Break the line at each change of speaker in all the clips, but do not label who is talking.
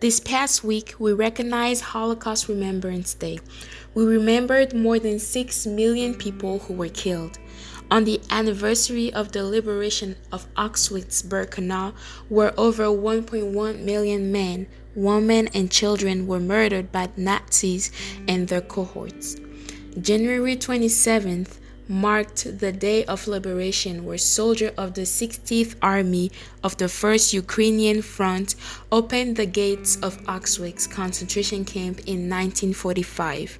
This past week, we recognized Holocaust Remembrance Day. We remembered more than 6 million people who were killed. On the anniversary of the liberation of Auschwitz-Birkenau, where over 1.1 million men, women, and children were murdered by Nazis and their cohorts. January 27th marked the Day of Liberation, where soldiers of the 60th Army of the 1st Ukrainian Front opened the gates of Auschwitz concentration camp in 1945.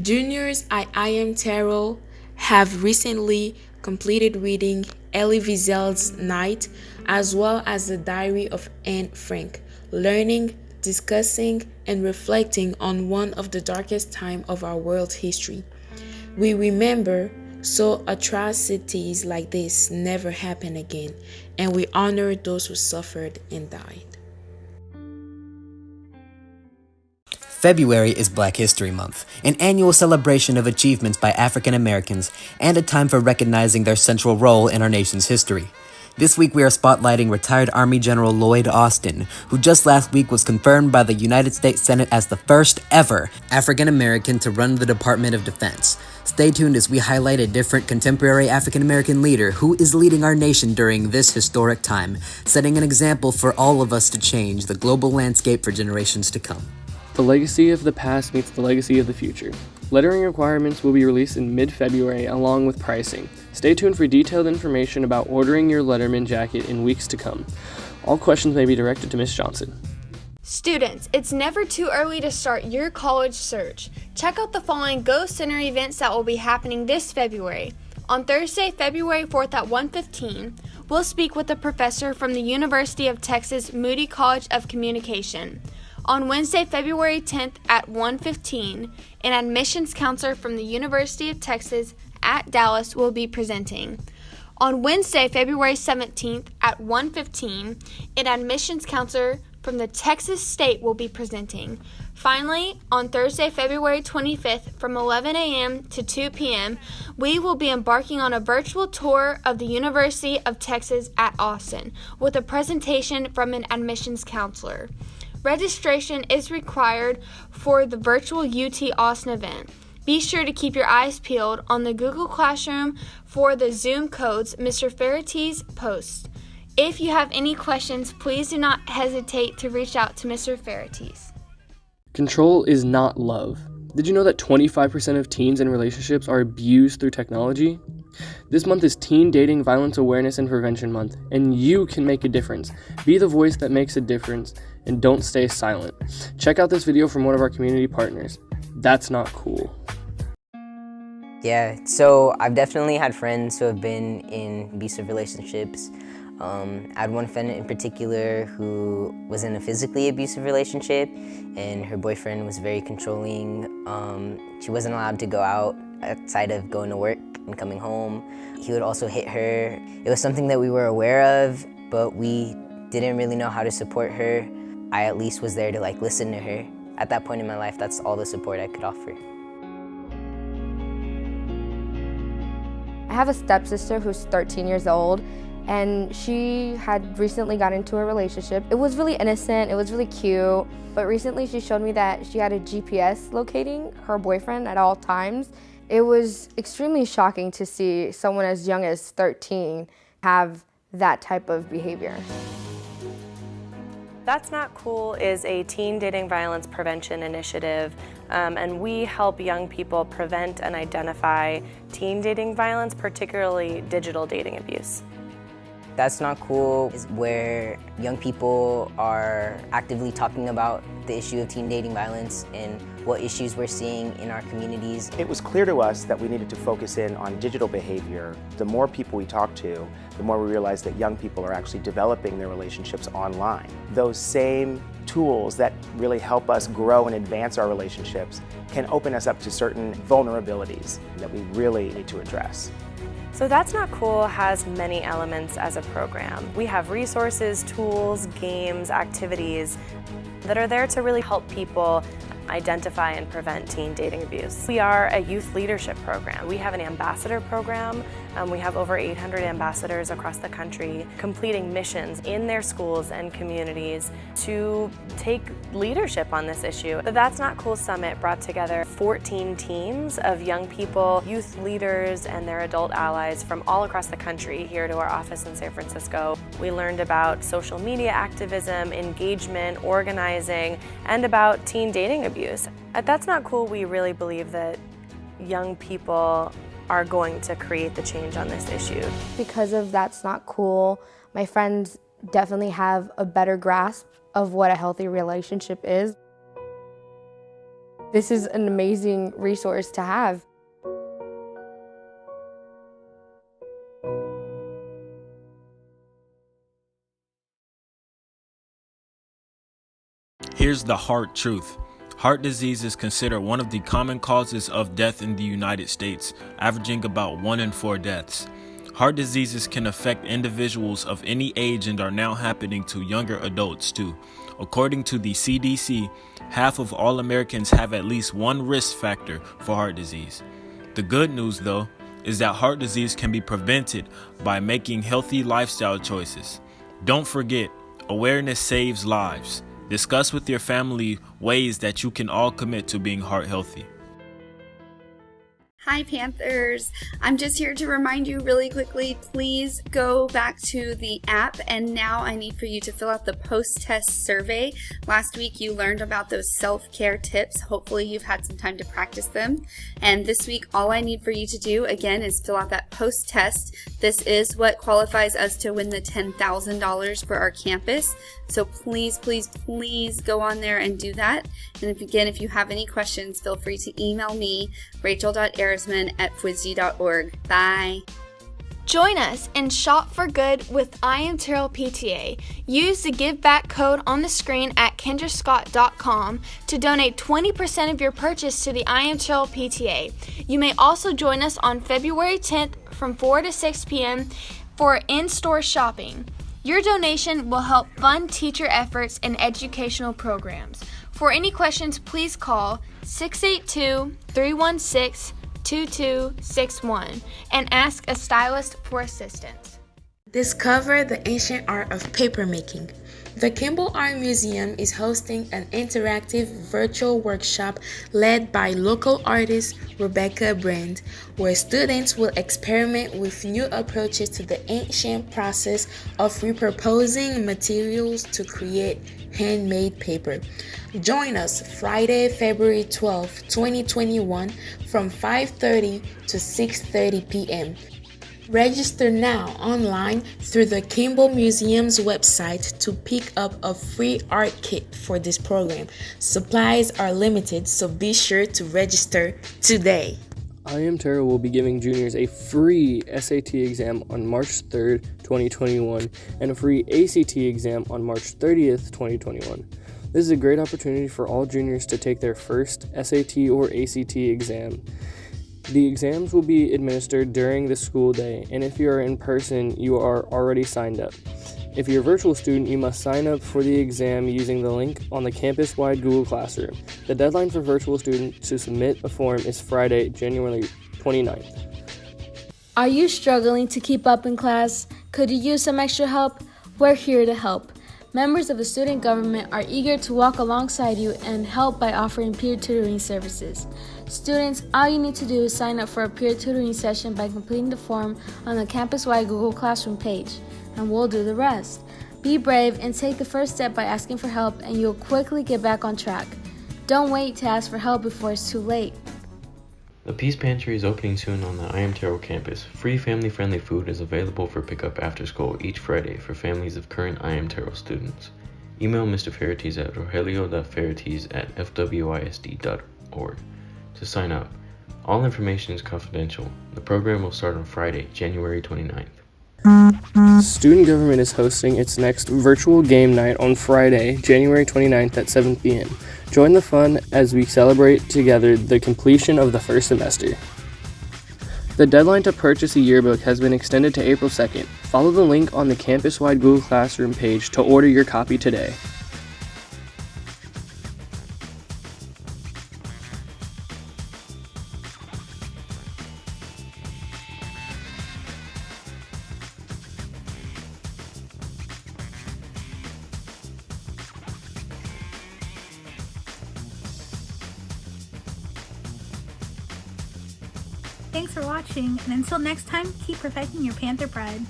Juniors at IM Terrell have recently completed reading Elie Wiesel's Night, as well as the Diary of Anne Frank, learning, discussing, and reflecting on one of the darkest times of our world's history. We remember so atrocities like this never happen again, and we honor those who suffered and died.
February is Black History Month, an annual celebration of achievements by African Americans and a time for recognizing their central role in our nation's history. This week we are spotlighting retired Army General Lloyd Austin, who just last week was confirmed by the United States Senate as the first ever African American to run the Department of Defense. Stay tuned as we highlight a different contemporary African American leader who is leading our nation during this historic time, setting an example for all of us to change the global landscape for generations to come.
The legacy of the past meets the legacy of the future. Lettering requirements will be released in mid-February along with pricing. Stay tuned for detailed information about ordering your Letterman jacket in weeks to come. All questions may be directed to Ms. Johnson.
Students, it's never too early to start your college search. Check out the following Go Center events that will be happening this February. On Thursday, February 4th at 1:15, we'll speak with a professor from the University of Texas Moody College of Communication. On Wednesday, February 10th at 1:15, an admissions counselor from the University of Texas at Dallas will be presenting. On Wednesday, February 17th at 1:15, an admissions counselor from the Texas State will be presenting. Finally, on Thursday, February 25th from 11 a.m. to 2 p.m., we will be embarking on a virtual tour of the University of Texas at Austin with a presentation from an admissions counselor. Registration is required for the virtual UT Austin event. Be sure to keep your eyes peeled on the Google Classroom for the Zoom codes Mr. Faratee's posts. If you have any questions, please do not hesitate to reach out to Mr. Faratee's.
Control is not love. Did you know that 25% of teens in relationships are abused through technology? This month is Teen Dating Violence Awareness and Prevention Month, and you can make a difference. Be the voice that makes a difference, and don't stay silent. Check out this video from one of our community partners. That's not cool.
Yeah, so I've definitely had friends who have been in abusive relationships. I had one friend in particular who was in a physically abusive relationship, and her boyfriend was very controlling. She wasn't allowed to go out outside of going to work and coming home. He would also hit her. It was something that we were aware of, but we didn't really know how to support her. I at least was there to listen to her. At that point in my life, that's all the support I could offer.
I have a stepsister who's 13 years old, and she had recently got into a relationship. It was really innocent, it was really cute, but recently she showed me that she had a GPS locating her boyfriend at all times. It was extremely shocking to see someone as young as 13 have that type of behavior.
That's Not Cool is a teen dating violence prevention initiative, and we help young people prevent and identify teen dating violence, particularly digital dating abuse.
That's Not Cool is where young people are actively talking about the issue of teen dating violence and what issues we're seeing in our communities.
It was clear to us that we needed to focus in on digital behavior. The more people we talk to, the more we realize that young people are actually developing their relationships online. Those same tools that really help us grow and advance our relationships can open us up to certain vulnerabilities that we really need to address.
So That's Not Cool has many elements as a program. We have resources, tools, games, activities that are there to really help people identify and prevent teen dating abuse. We are a youth leadership program. We have an ambassador program. We have over 800 ambassadors across the country completing missions in their schools and communities to take leadership on this issue. The That's Not Cool Summit brought together 14 teams of young people, youth leaders, and their adult allies from all across the country here to our office in San Francisco. We learned about social media activism, engagement, organizing, and about teen dating abuse. At That's Not Cool, we really believe that young people are going to create the change on this issue.
Because of That's Not Cool, my friends definitely have a better grasp of what a healthy relationship is. This is an amazing resource to have.
Here's the hard truth. Heart disease is considered one of the common causes of death in the United States, averaging about 1 in 4 deaths. Heart diseases can affect individuals of any age and are now happening to younger adults too. According to the CDC, half of all Americans have at least one risk factor for heart disease. The good news, though, is that heart disease can be prevented by making healthy lifestyle choices. Don't forget, awareness saves lives. Discuss with your family ways that you can all commit to being heart healthy.
Hi Panthers! I'm just here to remind you really quickly, please go back to the app, and now I need for you to fill out the post-test survey. Last week you learned about those self-care tips. Hopefully you've had some time to practice them. And this week all I need for you to do again is fill out that post-test. This is what qualifies us to win the $10,000 for our campus. So please, please, please go on there and do that. And if you have any questions, feel free to email me, rachel.arisman@fwsd.org. Bye.
Join us and shop for good with I Am Terrell PTA. Use the Give Back code on the screen at kendrascott.com to donate 20% of your purchase to the I Am Terrell PTA. You may also join us on February 10th from 4 to 6 p.m. for in-store shopping. Your donation will help fund teacher efforts and educational programs. For any questions, please call 682-316-2261 and ask a stylist for assistance.
Discover the ancient art of papermaking. The Kimball Art Museum is hosting an interactive virtual workshop led by local artist Rebecca Brand, where students will experiment with new approaches to the ancient process of repurposing materials to create handmade paper. Join us Friday, February 12, 2021 from 5:30 to 6:30 p.m. Register now online through the Kimball Museum's website to pick up a free art kit for this program. Supplies are limited, so be sure to register today.
I Am Terrell will be giving juniors a free SAT exam on March 3rd, 2021, and a free ACT exam on March 30th, 2021. This is a great opportunity for all juniors to take their first SAT or ACT exam. The exams will be administered during the school day, and if you are in person, you are already signed up. If you're a virtual student, you must sign up for the exam using the link on the campus-wide Google Classroom. The deadline for virtual students to submit a form is Friday, January 29th.
Are you struggling to keep up in class? Could you use some extra help? We're here to help. Members of the student government are eager to walk alongside you and help by offering peer tutoring services. Students, all you need to do is sign up for a peer tutoring session by completing the form on the campus-wide Google Classroom page, and we'll do the rest. Be brave and take the first step by asking for help, and you'll quickly get back on track. Don't wait to ask for help before it's too late.
The Peace Pantry is opening soon on the I Am Terrell campus. Free family-friendly food is available for pickup after school each Friday for families of current I Am Terrell students. Email Mr. Ferretes at rogelio.ferretes@fwisd.org to sign up. All information is confidential. The program will start on Friday, January 29th.
Student Government is hosting its next virtual game night on Friday, January 29th at 7 p.m. Join the fun as we celebrate together the completion of the first semester. The deadline to purchase a yearbook has been extended to April 2nd. Follow the link on the campus-wide Google Classroom page to order your copy today.
Thanks for watching, and until next time, keep perfecting your Panther pride.